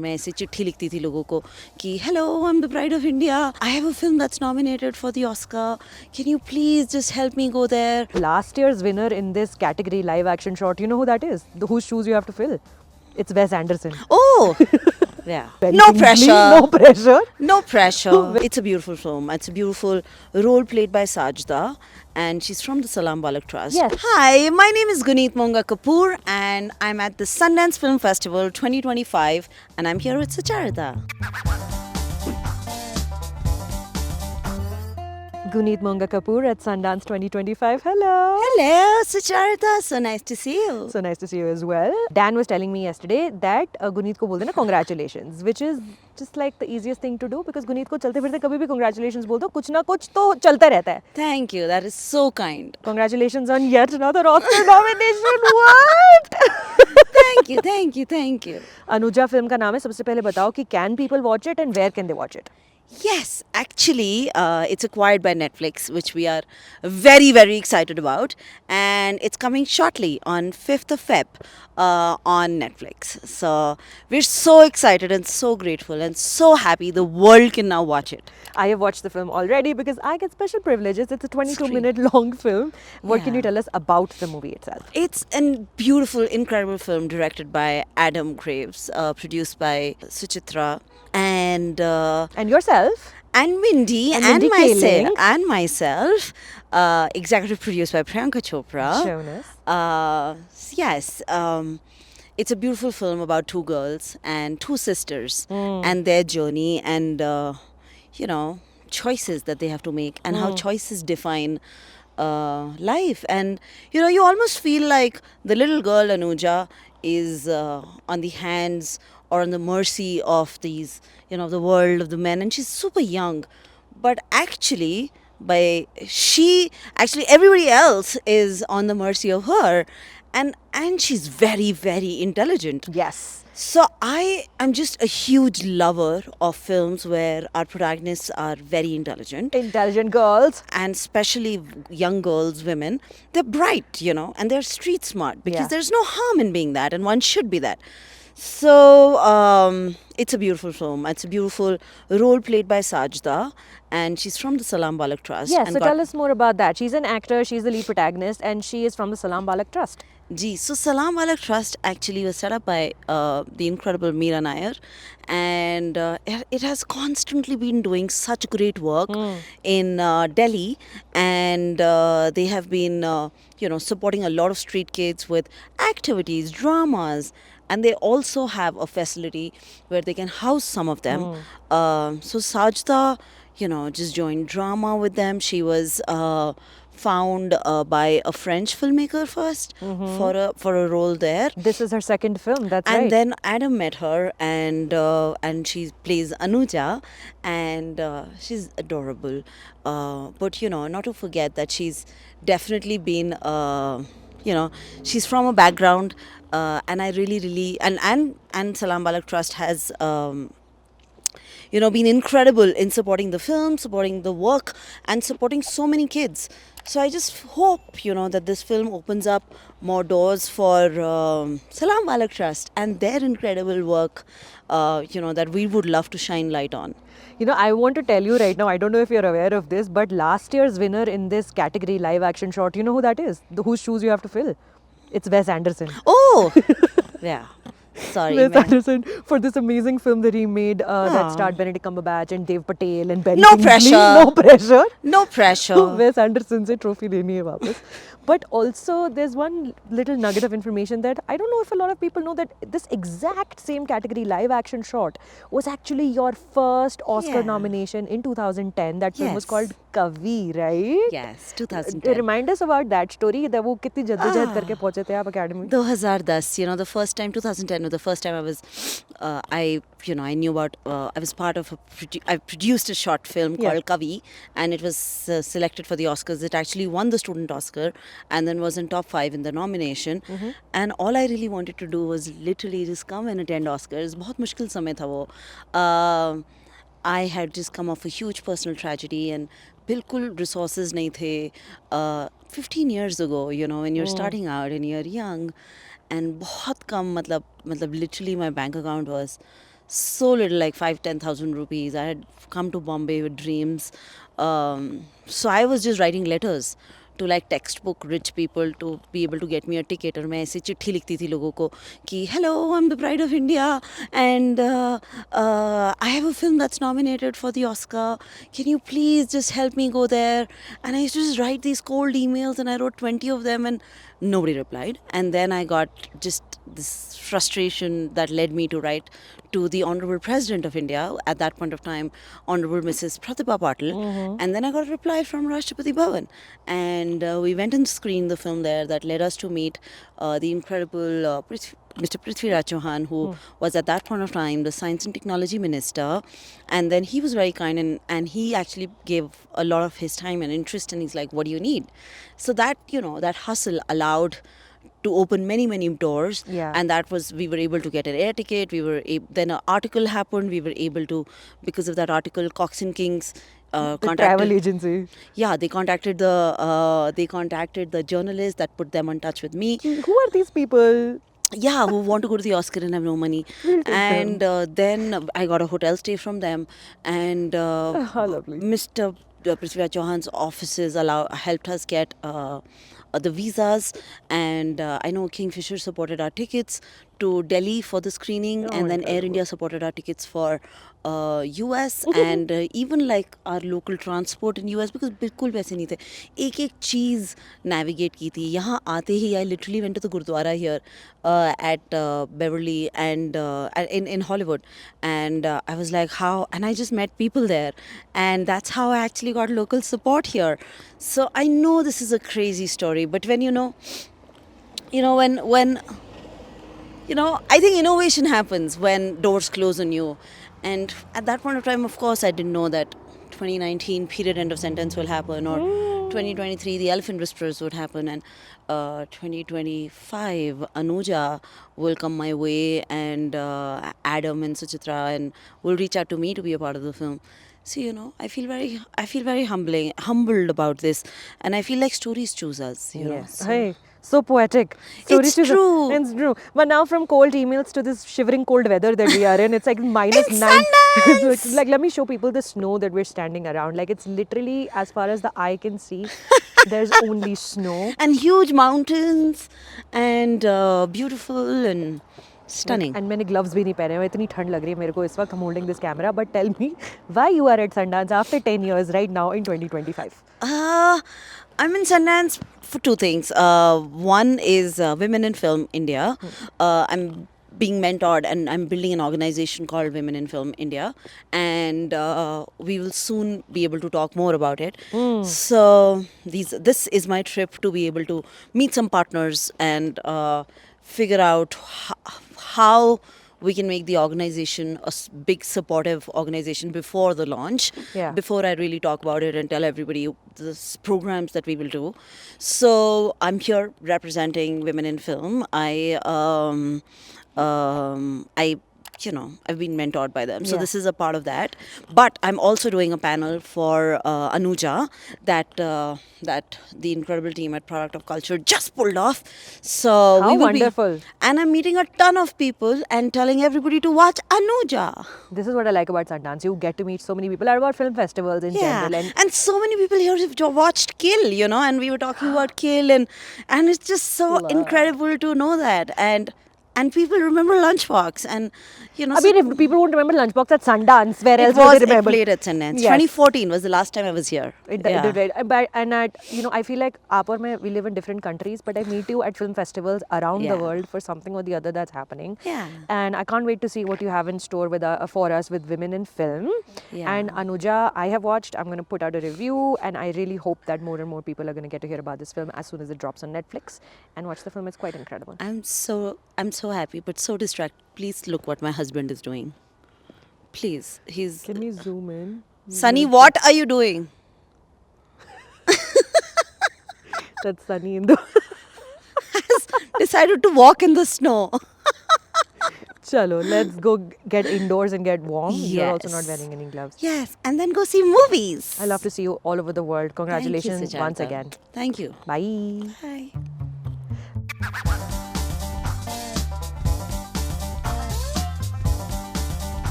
मैं ऐसे चिट्ठी लिखती थी लोगों को कि hello I am the pride of India I have a film that's nominated for the Oscar can you please just help me go there Last year's winner in this category, live action short, you know who that is? Whose shoes you have to fill? It's Wes Anderson. oh yeah Very no easily, pressure no pressure. no pressure it's a beautiful film it's a beautiful role played by Sajda and she's from the Salam Balak Trust. Yes. Hi, my name is Guneet Monga Kapoor and I'm at the Sundance Film Festival 2025 and I'm here with Sucharita. Guneet Monga Kapoor at Sundance 2025. Hello. Hello, Sucharita. So nice to see you. So nice to see you as well. Dan was telling me yesterday that Guneet को बोल देना congratulations, which is just like the easiest thing to do because Guneet को चलते फिरते कभी भी congratulations बोल दो, कुछ ना कुछ तो चलता रहता है. Thank you. That is so kind. Congratulations on yet another Oscar nomination. What? Thank you, thank you, thank you. Anuja film का नाम है. सबसे पहले बताओ कि can people watch it and where can they watch it? Yes, actually, it's acquired by Netflix, which we are very, very excited about. And it's coming shortly on 5th of Feb on Netflix. So we're so excited and so grateful and so happy the world can now watch it. I have watched the film already because I get special privileges. It's a 22-minute long film. What can you Yeah. tell us about the movie itself? It's a beautiful, incredible film directed by Adam Graves, produced by Suchitra And yourself? and Mindy And and, Mindy Kaling. myself, executive produced by Priyanka Chopra. Jonas. Yes, it's a beautiful film about two girls and two sisters and their journey and choices that they have to make and how choices define life. And you almost feel like the little girl Anuja is on the hands or on the mercy of these the world of the men, and she's super young, but actually everybody else is on the mercy of her, and she's very, very intelligent. Yes. So I am just a huge lover of films where our protagonists are very intelligent, Intelligent girls. and especially young girls, women. They're bright, and they're street smart because Yeah. there's no harm in being that, and one should be that. So it's a beautiful film. It's a beautiful role played by Sajda, and she's from the Salam Balak Trust. Yes, and so got- tell us more about that. She's an actor, she's the lead protagonist, and she is from the Salam Balak Trust. Gee, so Salam Balak Trust actually was set up by the incredible Meera Nair, and it has constantly been doing such great work in Delhi, and they have been supporting a lot of street kids with activities, dramas, and they also have a facility where they can house some of them. So Sajda, just joined drama with them. She was found by a French filmmaker first for a role there. This is her second film, that's And right. then Adam met her, and she plays Anuja, and she's adorable. But not to forget that she's definitely been, she's from a background, and I really, really, and Salam Balak Trust has. Been incredible in supporting the film, supporting the work, and supporting so many kids. So I just hope, that this film opens up more doors for Salam Balak Trust and their incredible work, that we would love to shine light on. I want to tell you right now, I don't know if you're aware of this, but last year's winner in this category, live action short, you know who that is? Whose shoes you have to fill? It's Wes Anderson. Oh, yeah. Sorry, Wes man. Anderson for this amazing film that he made that starred Benedict Cumberbatch and Dave Patel and Benny No Kingsley. pressure. No pressure. No pressure. Wes Anderson से trophy लेनी है वापस. But also there's one little nugget of information that I don't know if a lot of people know that this exact same category live action short was actually your first Oscar Yeah. nomination in 2010. That film was Yes. called Kavi, right? Yes, 2010. Remind us about that story. that वो कितनी जद्दोजहद करके पहुंचे थे आप academy? 2010, the first time, 2010 was the first time I was, I knew about, I was part of, I produced a short film Yeah. called Kavi, and it was selected for the Oscars. It actually won the student Oscar and then was in top 5 in the nomination. And all I really wanted to do was literally just come and attend Oscars. बहुत मुश्किल समय था वो. I had just come off a huge personal tragedy and बिल्कुल resources नहीं थे. 15 years ago, when you're starting out and you're young, and बहुत कम मतलब literally my bank account was so little, like 5-10,000 rupees. I had come to Bombay with dreams. So I was just writing letters to like textbook rich people to be able to get me a ticket. और मैं ऐसे चिट्ठी लिखती थी लोगों को कि hello, I'm the pride of India and I have a film that's nominated for the Oscar. Can you please just help me go there? And I used to just write these cold emails and I wrote 20 of them and nobody replied. And then I got just this frustration that led me to write to the Honorable President of India, at that point of time, Honorable Mrs. Pratibha Patil. And then I got a reply from Rashtrapati Bhavan. And we went and screened the film there. That led us to meet the incredible Mr. Prithviraj Chauhan, who was at that point of time the Science and Technology Minister. And then he was very kind and he actually gave a lot of his time and interest. And he's like, what do you need? So that, that hustle allowed to open many doors. Yeah. And that was, we were able to get an air ticket. Then an article happened. We were able to, because of that article, Cox and Kings The travel agency. yeah, they contacted the journalist that put them in touch with me. Who are these people? Yeah, who want to go to the Oscar and have no money. We'll take And then I got a hotel stay from them. And How lovely. Mr. Prithviraj Chauhan's offices helped us get the visas. And I know Kingfisher supported our tickets to Delhi for the screening. And then Air India supported our tickets for US. And even like our local transport in US, because बिल्कुल वैसे नहीं थे. एक चीज़ navigate की थी. यहाँ आते ही I literally went to the Gurdwara here at Beverly and in Hollywood. And I was like, how? And I just met people there. And that's how I actually got local support here. So I know this is a crazy story, but when when I think innovation happens when doors close on you. And at that point of time, of course, I didn't know that 2019 period end of sentence will happen, or 2023 the Elephant Whisperers would happen, and 2025 Anuja will come my way, and Adam and Suchitra and will reach out to me to be a part of the film. So I feel very humbled about this, and I feel like stories choose us. Yes. So- Hey, so poetic. It's true. It's true. But now from cold emails to this shivering cold weather that we are in, it's like minus It's 9. Sundance! So it's like, let me show people the snow that we're standing around. Like, it's literally, as far as the eye can see, there's only snow. and huge mountains and beautiful and stunning. And मैंने gloves भी नहीं पहने हैं. इतनी ठंड लग रही है मेरे को इस वक्त. I'm holding this camera. But tell me, why you are at Sundance after 10 years right now in 2025? I'm in Sundance for two things. One is Women in Film India. I'm being mentored and I'm building an organization called Women in Film India, and we will soon be able to talk more about it. So this is my trip to be able to meet some partners and figure out how we can make the organization a big supportive organization before the launch, Yeah. before I really talk about it and tell everybody the programs that we will do. So I'm here representing Women in Film. I've been mentored by them. So Yeah. this is a part of that. But I'm also doing a panel for Anuja that the incredible team at Product of Culture just pulled off. So How we will wonderful. and I'm meeting a ton of people and telling everybody to watch Anuja. This is what I like about Sundance. You get to meet so many people. I about film festivals in Yeah, general. and so many people here have watched Kill, and we were talking about Kill, and it's just so Love. incredible to know that, and people remember Lunchbox, and I mean, if people won't remember Lunchbox at Sundance, where else will they it remember? played at Sundance. Yes. 2014 was the last time I was here. It did, right. And I feel like aap aur main, we live in different countries, but I meet you at film festivals around the Yeah. world for something or the other that's happening. Yeah. And I can't wait to see what you have in store for us with Women in Film. Yeah. And Anuja, I have watched. I'm going to put out a review, and I really hope that more and more people are going to get to hear about this film as soon as it drops on Netflix and watch the film. It's quite incredible. I'm so happy, but so distracted. Please look what my husband is doing. Please, he's Can we zoom in? Sunny. What are you doing? That's Sunny in the. Decided to walk in the snow. Chalo, let's go get indoors and get warm. You're also not Yes. wearing any gloves. Yes, and then go see movies. I love to see you all over the world. Congratulations Thank you, once Sujata. again. Thank you. Bye. Bye.